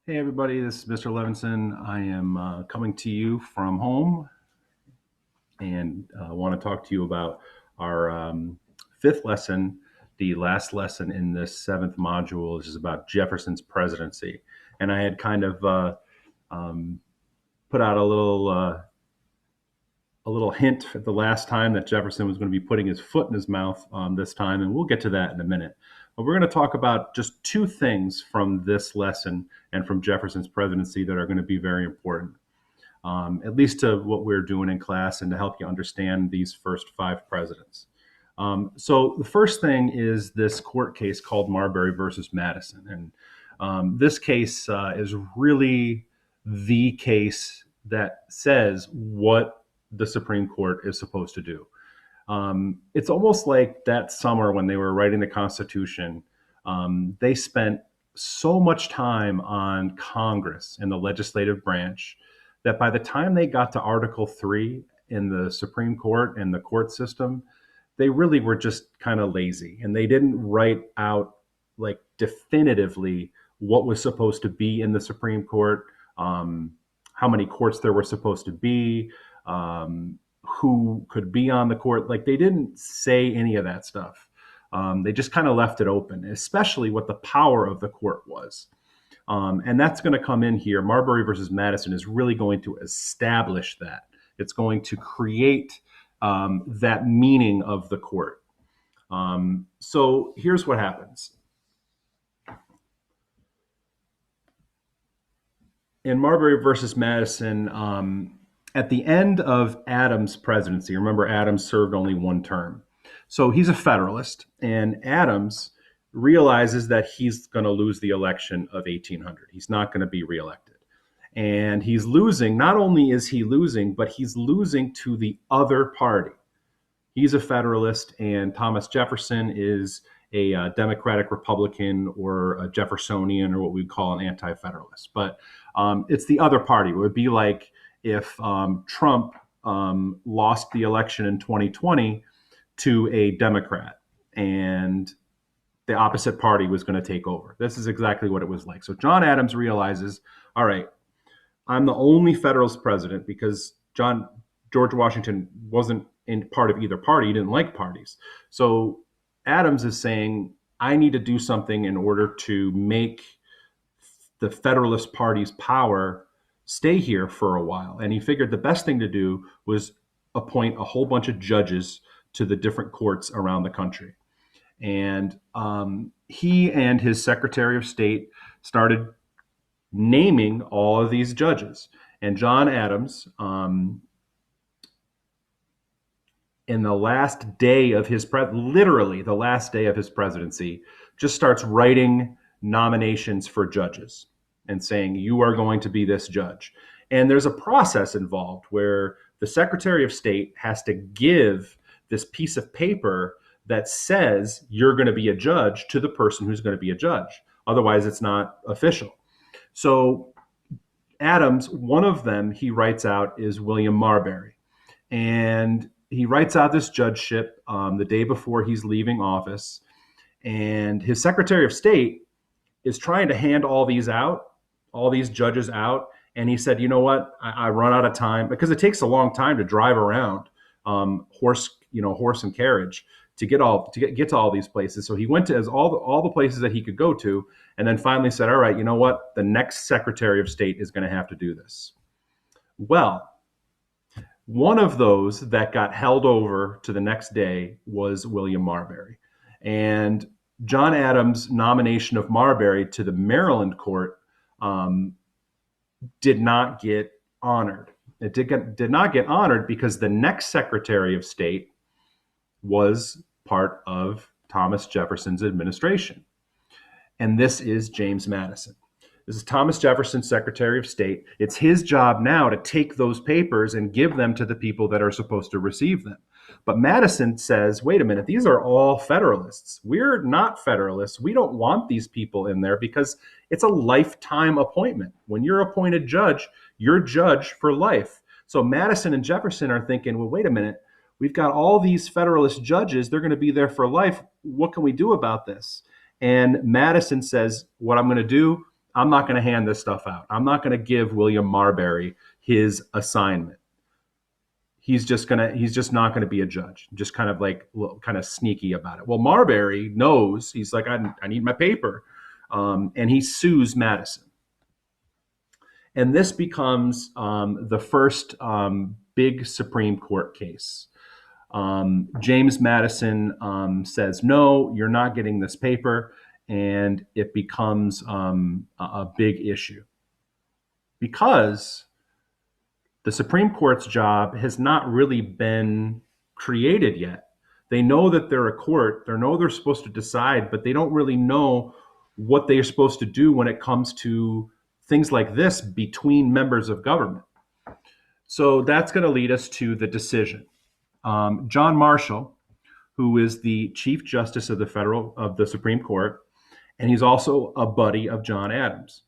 Hey everybody, this is Mr. Levinson. I am coming to you from home and want to talk to you about our fifth lesson, the last lesson in this seventh module, which is about Jefferson's presidency. And I had kind of um, put out a little hint at the last time that Jefferson was going to be putting his foot in his mouth this time, and we'll get to that in a minute. But we're going to talk about just two things from this lesson and from Jefferson's presidency that are going to be very important, at least to what we're doing in class and to help you understand these first five presidents. So the first thing is this court case called Marbury versus Madison. And this case is really the case that says what the Supreme Court is supposed to do. It's almost like that summer when they were writing the Constitution, they spent so much time on Congress and the legislative branch that by the time they got to Article 3 in the Supreme Court and the court system, they really were just kind of lazy and they didn't write out like definitively what was supposed to be in the Supreme Court, how many courts there were supposed to be, who could be on the court. Like they didn't say any of that stuff. They just kind of left it open, especially what the power of the court was. And that's going to come in here. Marbury versus Madison is really going to establish that. It's going to create that meaning of the court. So here's what happens. In Marbury versus Madison, at the end of Adams' presidency, remember Adams served only one term. So he's a Federalist, and Adams realizes that he's going to lose the election of 1800. He's not going to be reelected. And he's losing, not only is he losing, but he's losing to the other party. He's a Federalist, and Thomas Jefferson is a Democratic Republican or a Jeffersonian, or what we'd call an anti-Federalist. But it's the other party. It would be like if Trump lost the election in 2020 to a Democrat and the opposite party was going to take over. This is exactly what it was like. So John Adams realizes, all right, I'm the only Federalist president because George Washington wasn't in part of either party. He didn't like parties. So Adams is saying, I need to do something in order to make the Federalist Party's power stay here for a while. And he figured the best thing to do was appoint a whole bunch of judges to the different courts around the country. And he and his Secretary of State started naming all of these judges. And John Adams, in the last day of his literally the last day of his presidency, just starts writing nominations for judges and saying, you are going to be this judge. And there's a process involved where the Secretary of State has to give this piece of paper that says you're going to be a judge to the person who's going to be a judge. Otherwise, it's not official. So Adams, one of them he writes out is William Marbury. And he writes out this judgeship the day before he's leaving office. And his Secretary of State is trying to hand all these judges out. And he said, you know what, I run out of time because it takes a long time to drive around horse and carriage to get to all these places. So he went to all the places that he could go to, and then finally said, all right, you know what, the next Secretary of State is going to have to do this. Well, one of those that got held over to the next day was William Marbury. And John Adams' nomination of Marbury to the Maryland court did not get honored. It did not get honored because the next Secretary of State was part of Thomas Jefferson's administration. And this is James Madison. This is Thomas Jefferson's Secretary of State. It's his job now to take those papers and give them to the people that are supposed to receive them. But Madison says, wait a minute, these are all Federalists. We're not Federalists. We don't want these people in there because it's a lifetime appointment. When you're appointed judge, you're judge for life. So Madison and Jefferson are thinking, well, wait a minute, we've got all these Federalist judges. They're going to be there for life. What can we do about this? And Madison says, what I'm going to do I'm not going to hand this stuff out. I'm not going to give William Marbury his assignment. He's just not going to be a judge. Just kind of like kind of sneaky about it. Well, Marbury knows. He's like, I need my paper, and he sues Madison. And this becomes the first big Supreme Court case. James Madison says, no, you're not getting this paper, and it becomes a big issue because the Supreme Court's job has not really been created yet. They know that they're a court, they know they're supposed to decide, but they don't really know what they are supposed to do when it comes to things like this between members of government. So that's going to lead us to the decision. John Marshall, who is the Chief Justice of the Supreme Court, and he's also a buddy of John Adams.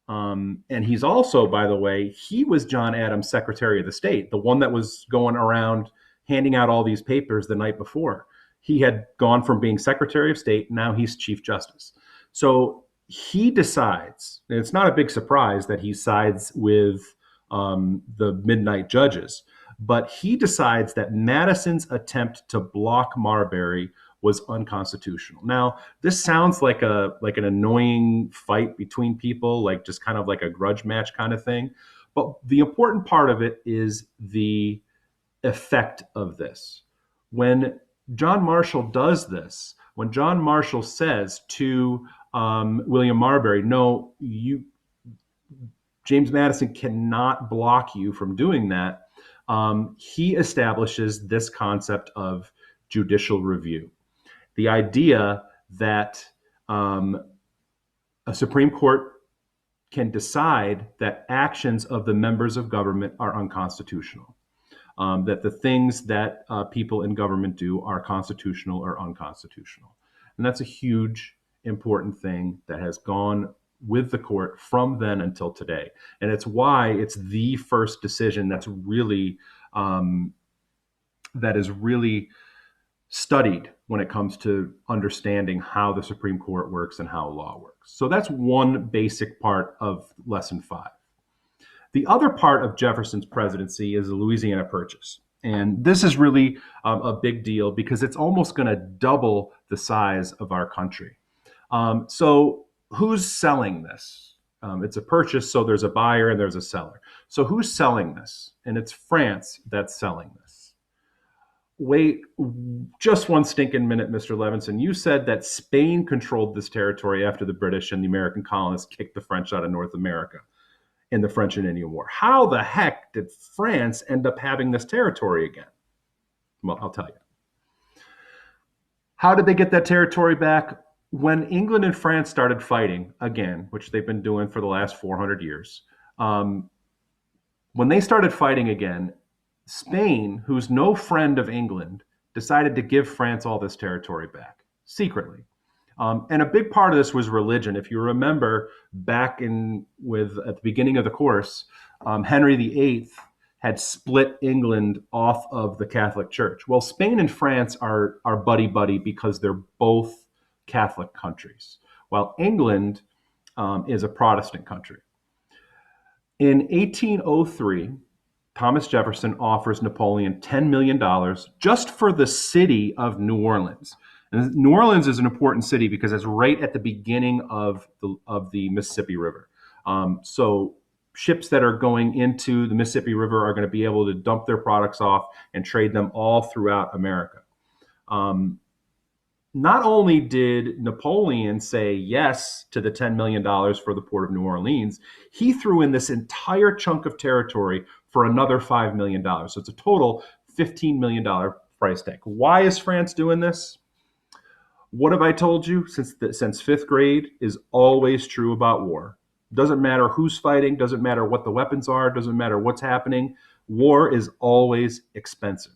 And he's also, by the way, he was John Adams' Secretary of the State, the one that was going around handing out all these papers the night before. He had gone from being Secretary of State, now he's Chief Justice. So he decides, and it's not a big surprise that he sides with the midnight judges, but he decides that Madison's attempt to block Marbury was unconstitutional. Now, this sounds like an annoying fight between people, like just kind of like a grudge match kind of thing. But the important part of it is the effect of this. When John Marshall does this, when John Marshall says to William Marbury, no, James Madison cannot block you from doing that, he establishes this concept of judicial review. The idea that a Supreme Court can decide that actions of the members of government are unconstitutional, that the things that people in government do are constitutional or unconstitutional. And that's a huge, important thing that has gone with the court from then until today. And it's why it's the first decision that's really, that is really studied when it comes to understanding how the Supreme Court works and how law works. So that's one basic part of Lesson 5. The other part of Jefferson's presidency is the Louisiana Purchase. And this is really a big deal because it's almost going to double the size of our country. So who's selling this? It's a purchase, so there's a buyer and there's a seller. So who's selling this? And it's France that's selling this. Wait just one stinking minute, Mr. Levinson. You said that Spain controlled this territory after the British and the American colonists kicked the French out of North America in the French and Indian War. How the heck did France end up having this territory again? Well, I'll tell you. How did they get that territory back? When England and France started fighting again, which they've been doing for the last 400 years, when they started fighting again, Spain, who's no friend of England, decided to give France all this territory back secretly. And a big part of this was religion. If you remember back at the beginning of the course, Henry VIII had split England off of the Catholic Church. Well, Spain and France are buddy-buddy because they're both Catholic countries, while England is a Protestant country. In 1803, Thomas Jefferson offers Napoleon $10 million just for the city of New Orleans. And New Orleans is an important city because it's right at the beginning of the Mississippi River. So ships that are going into the Mississippi River are going to be able to dump their products off and trade them all throughout America. Not only did Napoleon say yes to the $10 million for the Port of New Orleans, he threw in this entire chunk of territory for another $5 million. So it's a total $15 million price tag. Why is France doing this? What have I told you since fifth grade is always true about war. Doesn't matter who's fighting, doesn't matter what the weapons are, doesn't matter what's happening. War is always expensive.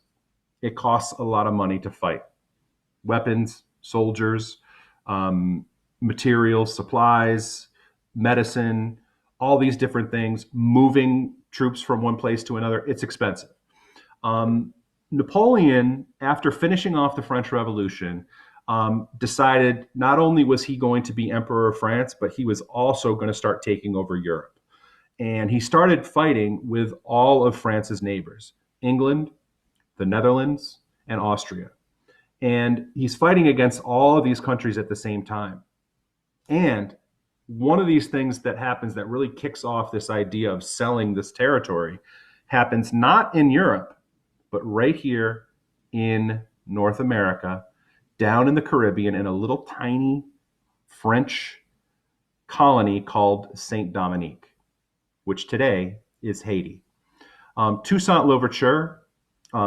It costs a lot of money to fight. Weapons, soldiers, materials, supplies, medicine, all these different things, moving troops from one place to another, it's expensive. Napoleon, after finishing off the French Revolution, decided not only was he going to be emperor of France, but he was also going to start taking over Europe. And he started fighting with all of France's neighbors, England, the Netherlands, and Austria. And he's fighting against all of these countries at the same time. And one of these things that happens that really kicks off this idea of selling this territory happens not in Europe, but right here in North America, down in the Caribbean, in a little tiny French colony called Saint Dominique, which today is Haiti. Toussaint Louverture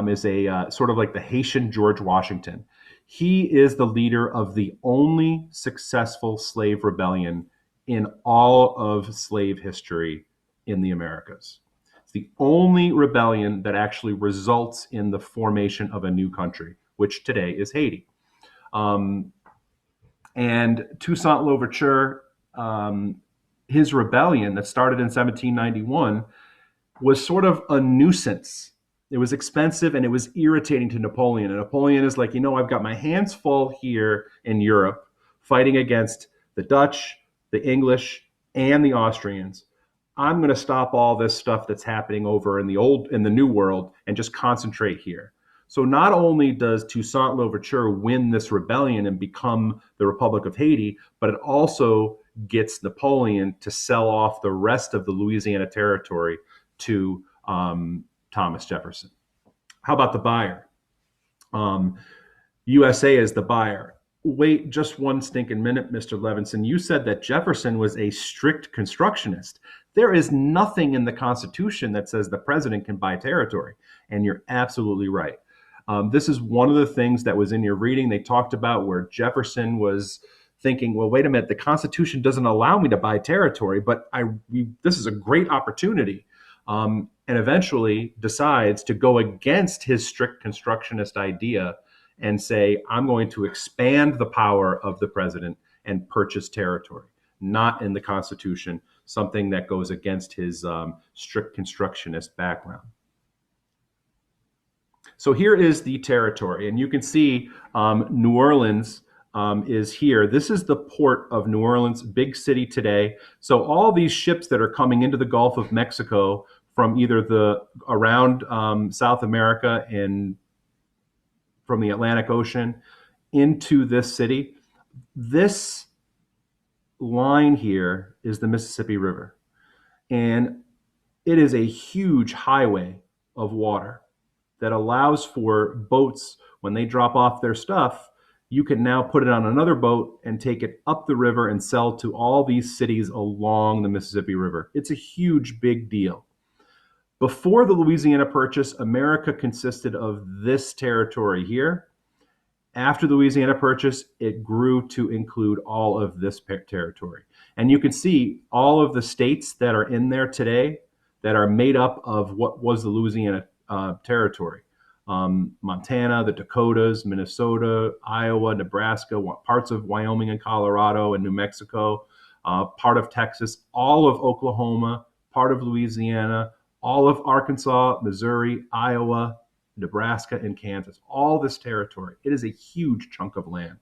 is a sort of like the Haitian George Washington. He is the leader of the only successful slave rebellion in all of slave history in the Americas. It's the only rebellion that actually results in the formation of a new country, which today is Haiti. And Toussaint Louverture, his rebellion that started in 1791 was sort of a nuisance. It was expensive and it was irritating to Napoleon. And Napoleon is like, I've got my hands full here in Europe fighting against the Dutch, the English, and the Austrians. I'm going to stop all this stuff that's happening over in the New World and just concentrate here. So not only does Toussaint Louverture win this rebellion and become the Republic of Haiti, but it also gets Napoleon to sell off the rest of the Louisiana Territory to Thomas Jefferson. How about the buyer? USA is the buyer. Wait just one stinking minute, Mr. Levinson. You said that Jefferson was a strict constructionist. There is nothing in the Constitution that says the president can buy territory. And you're absolutely right. This is one of the things that was in your reading. They talked about where Jefferson was thinking, well, wait a minute, the Constitution doesn't allow me to buy territory, but this is a great opportunity. And eventually decides to go against his strict constructionist idea and say, I'm going to expand the power of the president and purchase territory, not in the Constitution, something that goes against his strict constructionist background. So here is the territory, and you can see New Orleans is here. This is the port of New Orleans, big city today. So all these ships that are coming into the Gulf of Mexico from either around South America and from the Atlantic Ocean into this city, this line here is the Mississippi River. And it is a huge highway of water that allows for boats, when they drop off their stuff, you can now put it on another boat and take it up the river and sell to all these cities along the Mississippi River. It's a huge, big deal. Before the Louisiana Purchase, America consisted of this territory here. After the Louisiana Purchase, it grew to include all of this territory. And you can see all of the states that are in there today that are made up of what was the Louisiana territory. Montana, the Dakotas, Minnesota, Iowa, Nebraska, parts of Wyoming and Colorado and New Mexico, part of Texas, all of Oklahoma, part of Louisiana, all of Arkansas, Missouri, Iowa, Nebraska, and Kansas, all this territory. It is a huge chunk of land.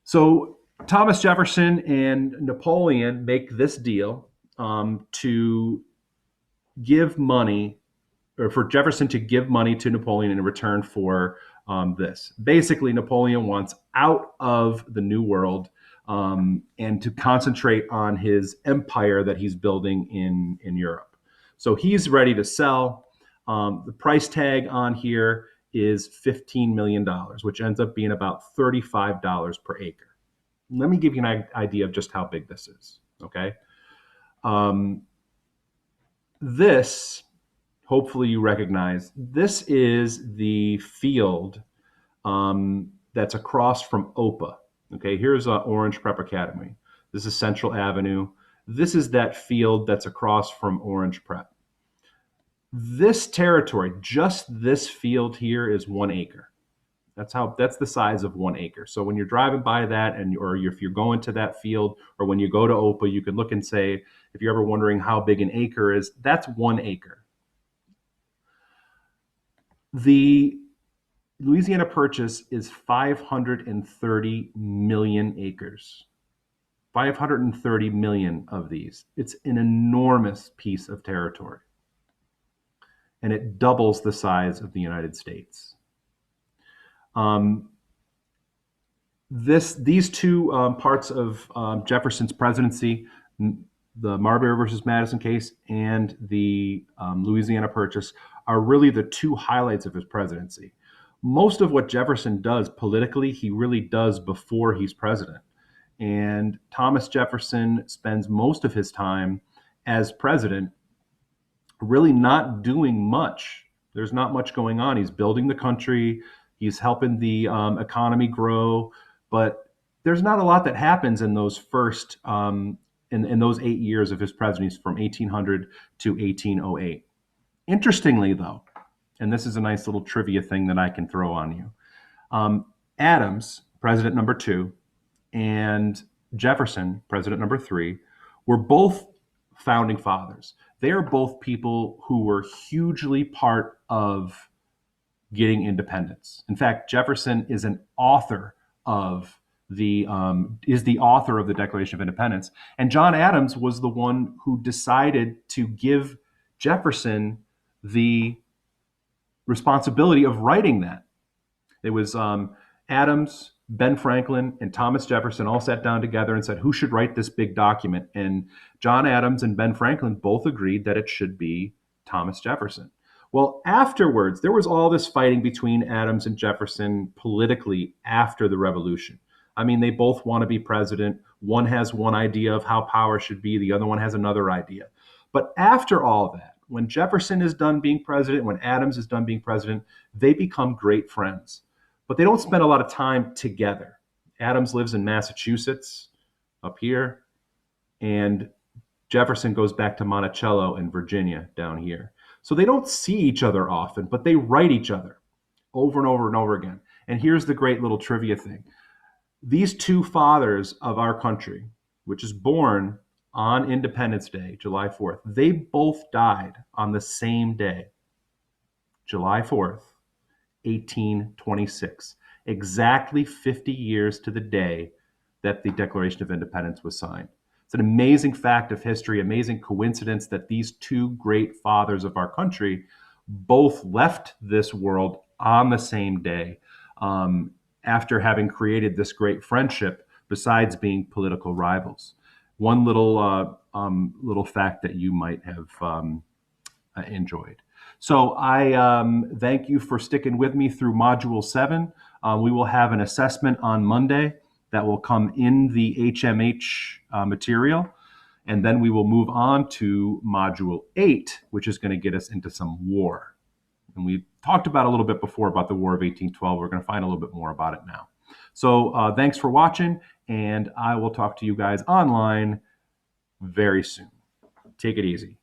So Thomas Jefferson and Napoleon make this deal to give money, or for Jefferson to give money to Napoleon in return for this. Basically, Napoleon wants out of the New World and to concentrate on his empire that he's building in Europe. So he's ready to sell. The price tag on here is $15 million, which ends up being about $35 per acre. Let me give you an idea of just how big this is, okay? This, hopefully you recognize, this is the field that's across from OPA. Okay, here's Orange Prep Academy. This is Central Avenue. This is that field that's across from Orange Prep. This territory, just this field here, is 1 acre. That's the size of 1 acre. So when you're driving by that, or if you're going to that field, or when you go to OPA, you can look and say, if you're ever wondering how big an acre is, that's 1 acre. The Louisiana Purchase is 530 million acres. 530 million of these. It's an enormous piece of territory. And it doubles the size of the United States. These two parts of Jefferson's presidency, the Marbury versus Madison case and the Louisiana Purchase, are really the two highlights of his presidency. Most of what Jefferson does politically, he really does before he's president. And Thomas Jefferson spends most of his time as president really not doing much. There's not much going on. He's building the country, he's helping the economy grow, but there's not a lot that happens in those first in those 8 years of his presidency from 1800 to 1808. Interestingly, though, and this is a nice little trivia thing that I can throw on you, Adams, president number 2, and Jefferson, president number 3, were both founding fathers. They are both people who were hugely part of getting independence. In fact, Jefferson is an author of the author of the Declaration of Independence, and John Adams was the one who decided to give Jefferson the responsibility of writing that. It was Adams, Ben Franklin, and Thomas Jefferson all sat down together and said, who should write this big document? And John Adams and Ben Franklin both agreed that it should be Thomas Jefferson. Well, afterwards, there was all this fighting between Adams and Jefferson politically after the Revolution. I mean, they both want to be president. One has one idea of how power should be. The other one has another idea. But after all that, when Jefferson is done being president, when Adams is done being president, they become great friends. But they don't spend a lot of time together. Adams lives in Massachusetts, up here, and Jefferson goes back to Monticello in Virginia, down here. So they don't see each other often, but they write each other over and over and over again. And here's the great little trivia thing. These two fathers of our country, which is born on Independence Day, July 4th, they both died on the same day, July 4th, 1826, exactly 50 years to the day that the Declaration of Independence was signed. It's an amazing fact of history, amazing coincidence that these two great fathers of our country both left this world on the same day, after having created this great friendship, besides being political rivals. One little fact that you might have enjoyed. So I thank you for sticking with me through Module 7. We will have an assessment on Monday that will come in the HMH material. And then we will move on to Module 8, which is going to get us into some war. And we talked about a little bit before about the War of 1812. We're going to find a little bit more about it now. So thanks for watching, and I will talk to you guys online very soon. Take it easy.